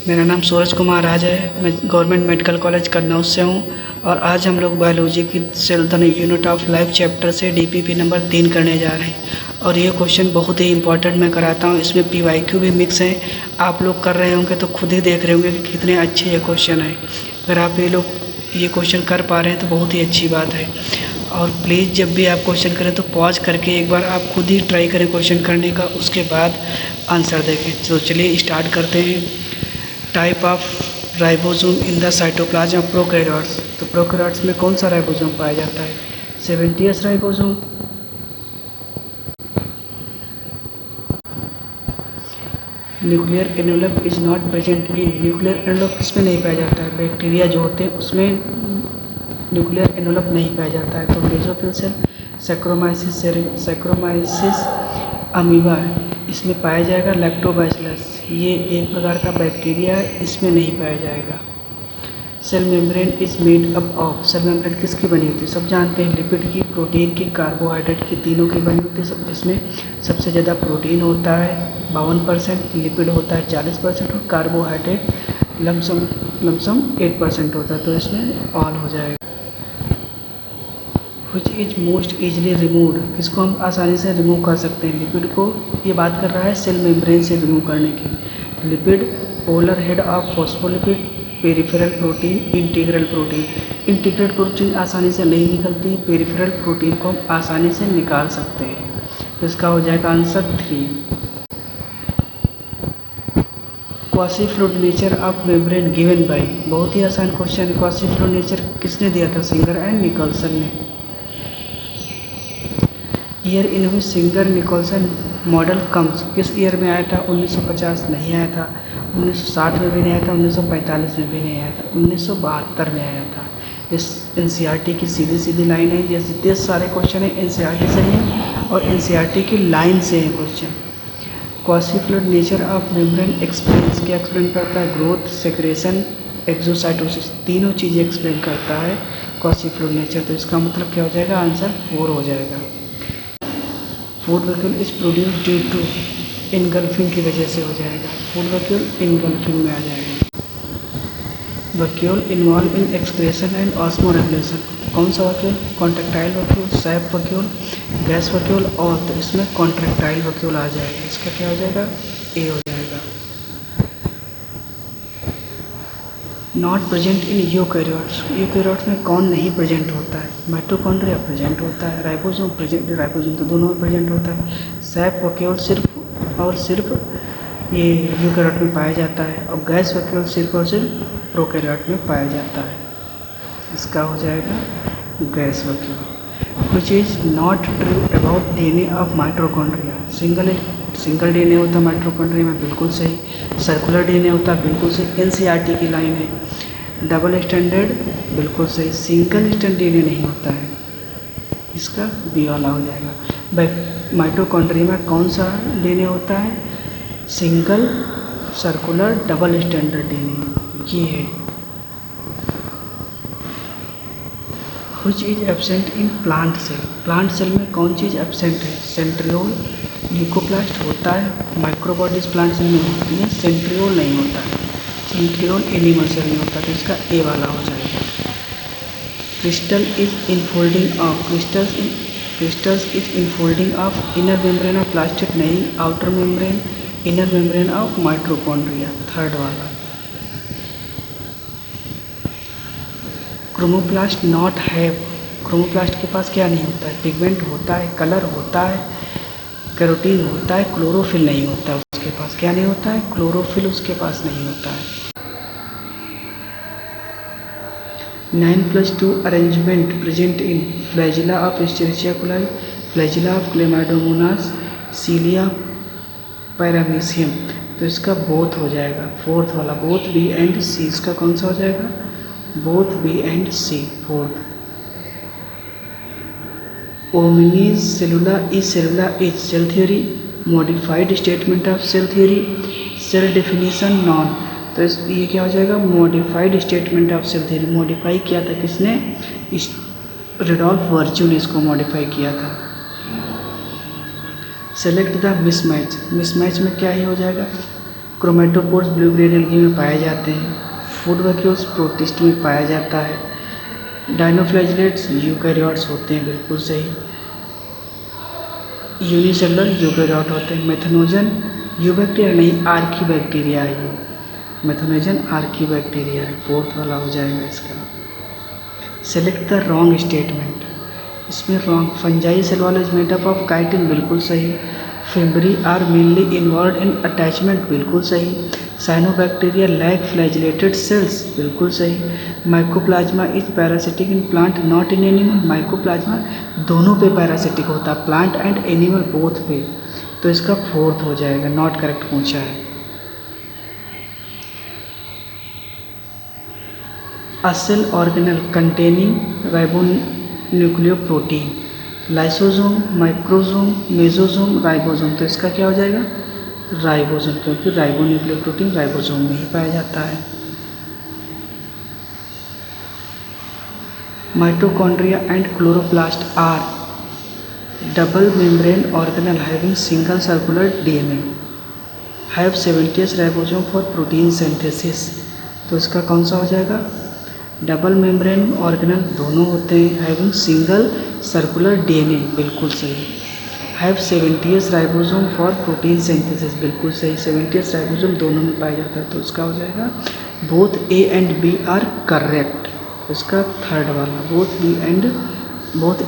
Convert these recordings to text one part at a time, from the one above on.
मेरा नाम सूरज कुमार राज है। मैं गवर्नमेंट मेडिकल कॉलेज कन्नौज से हूँ और आज हम लोग बायोलॉजी की cell the unit of life chapter से डीपीपी नंबर 3 करने जा रहे हैं और ये क्वेश्चन बहुत ही इंपॉर्टेंट मैं कराता हूँ। इसमें पीवाईक्यू भी मिक्स है। आप लोग कर रहे होंगे तो खुद ही देख रहे होंगे कि कितने अच्छे ये क्वेश्चन है। अगर आप ये क्वेश्चन कर पा रहे हैं तो बहुत ही अच्छी बात है। और प्लीज़ जब भी आप क्वेश्चन करें तो पॉज करके एक बार आप खुद ही ट्राई करें क्वेश्चन करने का, उसके बाद आंसर देखें। तो चलिए स्टार्ट करते हैं। Type of ribosome in the cytoplasm of prokaryotes. तो प्रोकैरियोट्स में कौन सा राइबोसोम पाया जाता है? 70th ribosome. Nuclear envelope is not present in. Nuclear envelope किसमें नहीं पाया जाता है? बैक्टीरिया जो होते हैं उसमें न्यूक्लियर एनवेलप नहीं पाया जाता है। तो बेसोफिल सेल, सैक्रोमाइसिस अमीबा इसमें पाया जाएगा। लैक्टोबैसिलस ये एक प्रकार का बैक्टीरिया है, इसमें नहीं पाया जाएगा। Cell membrane is made up of. Cell membrane किसकी बनी होती है? सब जानते हैं, लिपिड की, प्रोटीन की, कार्बोहाइड्रेट की, तीनों की बनी होती है। सब जिसमें सबसे ज़्यादा प्रोटीन होता है 52%, लिपिड होता है 40% और कार्बोहाइड्रेट लमसम 8% होता है। तो इसमें ऑल हो जाएगा। Which is most easily removed, किसको हम आसानी से रिमूव कर सकते हैं? लिपिड को। ये बात कर रहा है सेल मेम्ब्रेन से रिमूव करने की। Lipid, polar head of phospholipid, peripheral protein, integral protein. Integral protein आसानी से नहीं निकलती, पेरिफेरल प्रोटीन को हम आसानी से निकाल सकते हैं। तो इसका हो जाएगा answer 3। Quasi fluid nature of membrane given by. बहुत ही आसान क्वेश्चन है। क्वासी फ्लूइड नेचर किसने दिया था? सिंगर एंड निकोल्सन ने। Year in which singer Nicholson model comes, किस ईयर में आया था? 1950 नहीं आया था, 1960 में भी नहीं आया था, 1945 में भी नहीं आया था, 1972 में आया था। इस एनसीईआरटी की सीधी सीधी लाइन है। ये जितने सारे क्वेश्चन हैं एनसीईआरटी से हैं और एनसीईआरटी की लाइन से हैं question. Quasi fluid nature of membrane explains, क्या एक्सप्लेन करता है? ग्रोथ, सेक्रेशन, एक्सोसाइटोसिस, तीनों चीज़ें एक्सप्लेन करता है क्वासी फ्लूइड नेचर। तो इसका मतलब क्या हो जाएगा? आंसर 4 हो जाएगा। Food vacuole is produce due to, engulfing की वजह से हो जाएगा। फूड वैक्यूल इनगल्फिंग में आ जाएगा। Vacuole involve in excretion and osmoregulation. कौन सा vacuole? Contractile vacuole, SAP vacuole, gas vacuole. और तो इसमें कॉन्ट्रैक्टाइल वैक्यूल आ जाएगा। इसका क्या हो जाएगा? ए हो जाएगा। Not present in eukaryotes. Eukaryotes में कौन नहीं प्रेजेंट होता है? माइटोकॉन्ड्रिया प्रेजेंट होता है, राइबोसोम प्रेजेंट, राइबोसोम तो दोनों में प्रेजेंट होता है। सैप वैक्यूल सिर्फ और सिर्फ ये यूकैरियोट में पाया जाता है और गैस वैक्यूल सिर्फ और सिर्फ प्रोकैरियोट में पाया जाता है। इसका हो जाएगा gas vacuole. Which is not true about DNA of mitochondria. Single DNA होता है माइटोकॉन्ड्रिया में, बिल्कुल सही। सर्कुलर डीएनए होता है, बिल्कुल सही। एनसीईआरटी की लाइन है। डबल स्टैंडर्ड, बिल्कुल सही। सिंगल स्टैंड डीएनए नहीं होता है, इसका बी वाला हो जाएगा। माइटोकॉन्ड्रिया में कौन सा डीएनए होता है? Single, circular, double standard DNA ये है। Which is absent in plant cell. Plant cell में कौन चीज़ एब्सेंट है? सेंट्रियोल, ल्यूकोप्लास्ट होता है। माइक्रोबॉडीज प्लांट सेल में होती है, सेंट्रियोल नहीं होता है। सेंट्रियोल एनिमल सेल में होता है। तो इसका ए वाला हो जाएगा। Crystal is infolding of, crystals is infolding of inner membrane of plastic नहीं, outer membrane, inner membrane of mitochondria, third वाला। क्रोमोप्लास्ट नॉट हैव, क्रोमोप्लास्ट के पास क्या नहीं होता है? पिगमेंट होता है, कलर होता है, कैरोटीन होता है, क्लोरोफिल नहीं होता है उसके पास। क्या नहीं होता है? क्लोरोफिल उसके पास नहीं होता है। 9+2 arrangement present in flagella of Escherichia coli, flagella of Chlamydomonas, cilia Paramecium. तो इसका बोथ हो जाएगा, फोर्थ वाला, बोथ बी एंड सी। इसका कौन सा हो जाएगा? Both B and C, fourth. Omnis cellula is cell theory, modified statement of cell theory, cell definition none. तो ये क्या हो जाएगा? Modified statement of cell theory. Modify किया था किसने? रुडोल्फ वर्च्यू ने इसको मॉडिफाई किया था। सेलेक्ट द मिसमैच, मिसमैच में क्या ही हो जाएगा? क्रोमेटोपोर्स ब्लू ग्रेन एल्गी में पाए जाते हैं। फूड वैक्यूल्स प्रोटिस्ट में पाया जाता है। डायनोफ्लैजिलेट्स यूकैरियोट्स होते हैं, बिल्कुल सही। यूनिसेलुलर यूकैरियोट होते हैं। मेथनोजन यूबैक्टीरिया नहीं, आर्की बैक्टीरिया है ये। मेथनोजन आर्की बैक्टीरिया है, फोर्थ वाला हो जाएगा इसका। सेलेक्ट द रॉन्ग स्टेटमेंट, इसमें wrong. Fungi cell wall is made up of chitin, बिल्कुल सही। Fimbriae are mainly involve in attachment, बिल्कुल सही। साइनोबैक्टीरिया लैक फ्लैजिलेटेड सेल्स, बिल्कुल सही। Mycoplasma is parasitic in plant not in animal, mycoplasma दोनों पे parasitic होता है, प्लांट एंड एनिमल बोथ पे। तो इसका फोर्थ हो जाएगा, नॉट करेक्ट पूछा है। A cell organelle containing ribonucleoprotein, lysosome, microsome, mesosome, ribosome. तो इसका क्या हो जाएगा? राइबोसोम, क्योंकि राइबोन्यूक्लियोप्रोटीन राइबोसोम में ही पाया जाता है। Mitochondria and chloroplast are double membrane organelle having single circular DNA, have 70 ribosome for protein synthesis. तो इसका कौन सा हो जाएगा? डबल मेम्ब्रेन ऑर्गेनल दोनों होते हैं, हैविंग सिंगल सर्कुलर डीएनए, बिल्कुल सही। Have 70 ribosome for protein synthesis, बिल्कुल सही। 70 राइबोसोम दोनों में पाया जाता है, तो इसका हो जाएगा both A and B are correct. इसका थर्ड वाला, both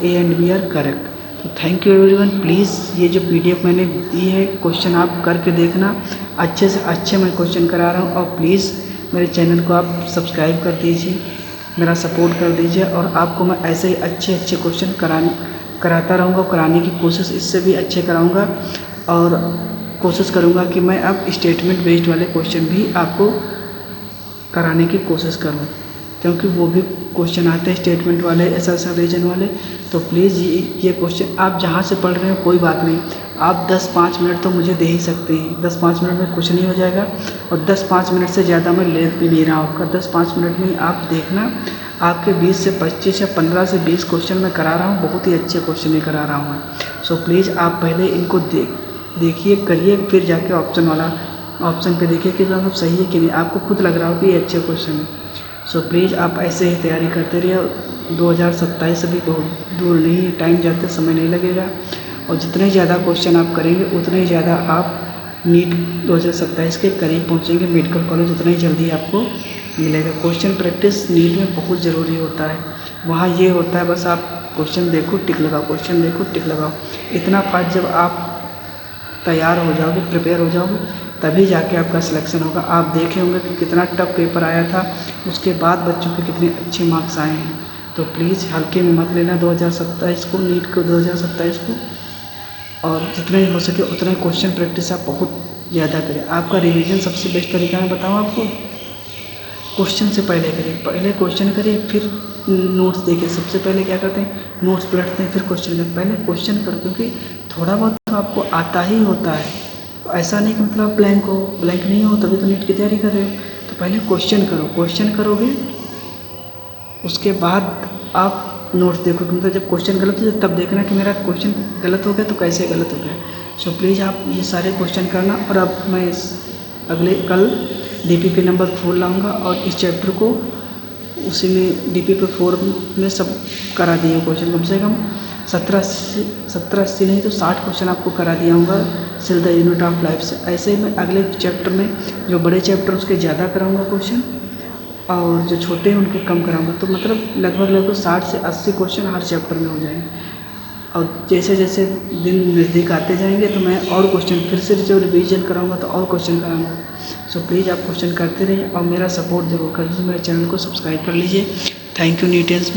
A and B are correct. तो थैंक यू एवरीवन। प्लीज़ ये जो पीडीएफ मैंने दी है, क्वेश्चन आप करके देखना, अच्छे से अच्छे मैं क्वेश्चन करा रहा हूँ। और प्लीज़ मेरे चैनल को आप सब्सक्राइब कर दीजिए, मेरा सपोर्ट कर दीजिए। और आपको मैं ऐसे ही अच्छे अच्छे क्वेश्चन कराता रहूँगा, कराने की कोशिश इससे भी अच्छे कराऊँगा। और कोशिश करूँगा कि मैं अब स्टेटमेंट बेस्ड वाले क्वेश्चन भी आपको कराने की कोशिश करूँ, क्योंकि वो भी क्वेश्चन आते हैं स्टेटमेंट वाले, ऐसा रीजन वाले। तो प्लीज़ ये क्वेश्चन आप जहाँ से पढ़ रहे हो कोई बात नहीं, आप 10-5 मिनट तो मुझे दे ही सकते हैं। 10-5 मिनट में कुछ नहीं हो जाएगा, और 10-5 मिनट से ज़्यादा मैं ले भी नहीं रहा हूँ आपका। 10-5 मिनट में आप देखना, आपके 20 से 25 या 15 से 20 क्वेश्चन मैं करा रहा हूँ, बहुत ही अच्छे क्वेश्चन ही करा रहा हूँ मैं। सो प्लीज़ आप पहले इनको देखिए, करिए, फिर जाके ऑप्शन पे देखिए कि मतलब सही है कि नहीं, आपको खुद लग रहा हो कि ये अच्छे क्वेश्चन है। सो प्लीज़ आप ऐसे ही तैयारी करते रहिए। 2027 अभी बहुत दूर नहीं है, टाइम ज़्यादा समय नहीं लगेगा। और जितने ज़्यादा क्वेश्चन आप करेंगे उतने ही ज़्यादा आप नीट 2027 के करीब पहुंचेंगे। मेडिकल कॉलेज उतना ही जल्दी आपको मिलेगा। क्वेश्चन प्रैक्टिस नीट में बहुत ज़रूरी होता है। वहाँ ये होता है बस आप क्वेश्चन देखो टिक लगाओ, क्वेश्चन देखो टिक लगाओ। इतना फास्ट जब आप तैयार हो जाओगे, प्रिपेयर हो जाओगे, तभी जाके आपका सिलेक्शन होगा। आप देखे होंगे कि कितना टफ पेपर आया था, उसके बाद बच्चों के कितने अच्छे मार्क्स आए हैं। तो प्लीज़ हल्के में मत लेना 2027 को, नीट को 2027 को। और जितने हो सके उतने क्वेश्चन प्रैक्टिस आप बहुत ज़्यादा करें। आपका रिवीजन सबसे बेस्ट तरीका मैं बताऊँ आपको, क्वेश्चन से पहले करिए। पहले क्वेश्चन करिए, फिर नोट्स देखिए। सबसे पहले क्या करते हैं, नोट्स पलटते हैं, फिर क्वेश्चन करते हैं। पहले क्वेश्चन करो, क्योंकि थोड़ा बहुत तो आपको आता ही होता है। ऐसा नहीं कि मतलब ब्लैंक नहीं हो तभी तो नीट की तैयारी कर रहे हो। तो पहले क्वेश्चन करो, क्वेश्चन करोगे उसके बाद आप नोट्स देखो। मतलब जब क्वेश्चन गलत हो तब देखना कि मेरा क्वेश्चन गलत हो गया तो कैसे गलत हो गया। सो प्लीज़ आप ये सारे क्वेश्चन करना। और अब मैं कल DPP नंबर 4 लाऊंगा, और इस चैप्टर को उसी में DPP 4 में सब करा दिए क्वेश्चन। कम से कम 70-80 नहीं तो 60 क्वेश्चन आपको करा दिया होगा cell the unit of life से। ऐसे ही मैं अगले चैप्टर में जो बड़े चैप्टर उसके ज़्यादा कराऊंगा क्वेश्चन, और जो छोटे हैं उनके कम कराऊंगा। तो मतलब लगभग 60 से 80 क्वेश्चन हर चैप्टर में हो जाएंगे। और जैसे जैसे दिन नज़दीक आते जाएंगे तो मैं और क्वेश्चन फिर से जब रिवीजन कराऊंगा तो और क्वेश्चन कराऊंगा। सो प्लीज़ आप क्वेश्चन करते रहिए और मेरा सपोर्ट जरूर कर लीजिए। मेरे चैनल को सब्सक्राइब कर लीजिए। थैंक यू नीटेंस में।